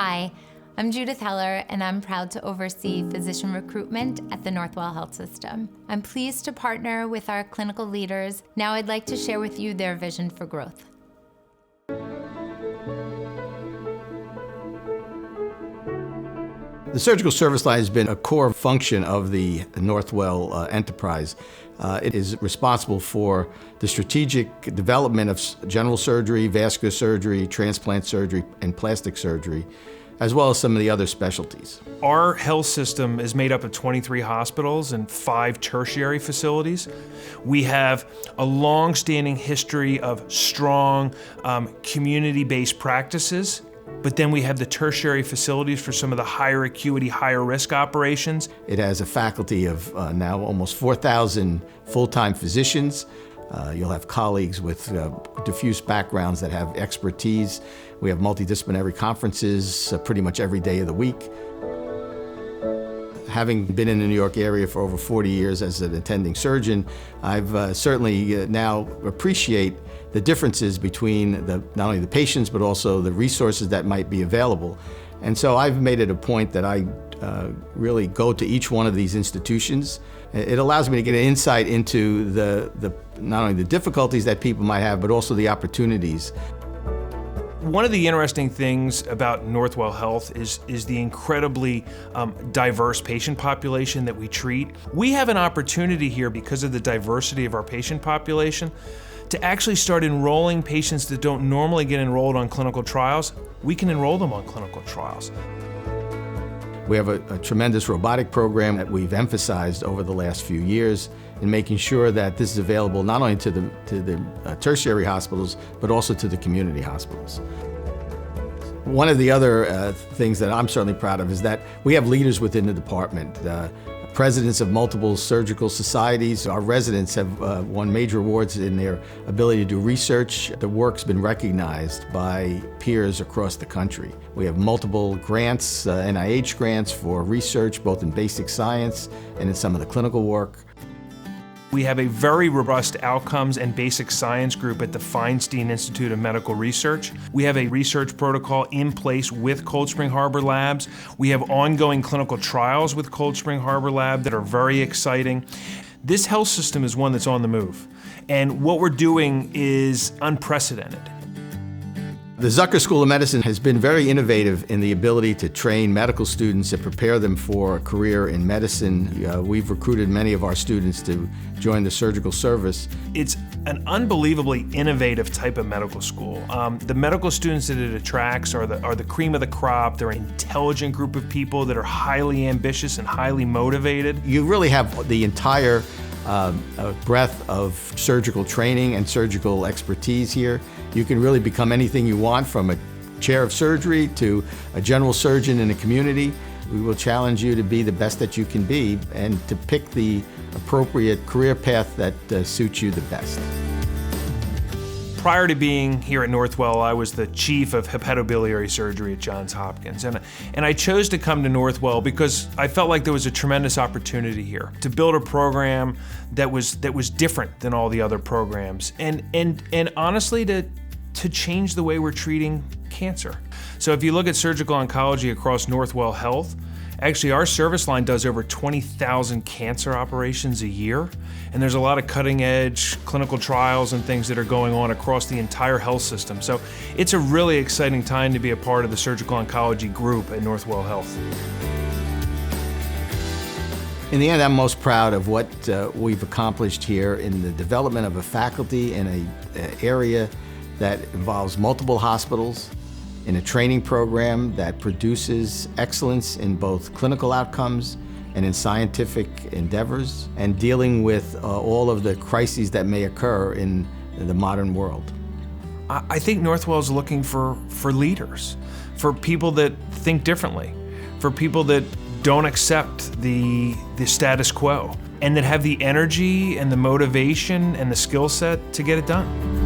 Hi, I'm Judith Heller, and I'm proud to oversee physician recruitment at the Northwell Health system. I'm pleased to partner with our clinical leaders. Now I'd like to share with you their vision for growth. The surgical service line has been a core function of the Northwell enterprise. It is responsible for the strategic development of general surgery, vascular surgery, transplant surgery, and plastic surgery, as well as some of the other specialties. Our health system is made up of 23 hospitals and 5 tertiary facilities. We have a long-standing history of strong community-based practices, but then we have the tertiary facilities for some of the higher acuity, higher risk operations. It has a faculty of now almost 4,000 full-time physicians. You'll have colleagues with diffuse backgrounds that have expertise. We have multidisciplinary conferences pretty much every day of the week. Having been in the New York area for over 40 years as an attending surgeon, I've certainly now appreciate the differences between not only the patients, but also the resources that might be available. And so I've made it a point that I really go to each one of these institutions. It allows me to get an insight into not only the difficulties that people might have, but also the opportunities. One of the interesting things about Northwell Health is the incredibly diverse patient population that we treat. We have an opportunity here, because of the diversity of our patient population, to actually start enrolling patients that don't normally get enrolled on clinical trials. We can enroll them on clinical trials. We have a tremendous robotic program that we've emphasized over the last few years in making sure that this is available not only to the tertiary hospitals, but also to the community hospitals. One of the other things that I'm certainly proud of is that we have leaders within the department. Presidents of multiple surgical societies. Our residents have won major awards in their ability to do research. The work's been recognized by peers across the country. We have multiple grants, NIH grants for research, both in basic science and in some of the clinical work. We have a very robust outcomes and basic science group at the Feinstein Institute of Medical Research. We have a research protocol in place with Cold Spring Harbor Labs. We have ongoing clinical trials with Cold Spring Harbor Lab that are very exciting. This health system is one that's on the move, and what we're doing is unprecedented. The Zucker School of Medicine has been very innovative in the ability to train medical students and prepare them for a career in medicine. We've recruited many of our students to join the surgical service. It's an unbelievably innovative type of medical school. The medical students that it attracts are the cream of the crop. They're an intelligent group of people that are highly ambitious and highly motivated. You really have the entire breadth of surgical training and surgical expertise here. You can really become anything you want, from a chair of surgery to a general surgeon in a community. We will challenge you to be the best that you can be and to pick the appropriate career path that suits you the best. Prior to being here at Northwell, I was the chief of hepatobiliary surgery at Johns Hopkins. And I chose to come to Northwell because I felt like there was a tremendous opportunity here to build a program that was different than all the other programs. And honestly, to change the way we're treating cancer. So if you look at surgical oncology across Northwell Health, actually our service line does over 20,000 cancer operations a year. And there's a lot of cutting edge clinical trials and things that are going on across the entire health system. So it's a really exciting time to be a part of the surgical oncology group at Northwell Health. In the end, I'm most proud of what we've accomplished here in the development of a faculty in an area that involves multiple hospitals, in a training program that produces excellence in both clinical outcomes and in scientific endeavors, and dealing with all of the crises that may occur in the modern world. I think Northwell is looking for leaders, for people that think differently, for people that don't accept the status quo, and that have the energy and the motivation and the skill set to get it done.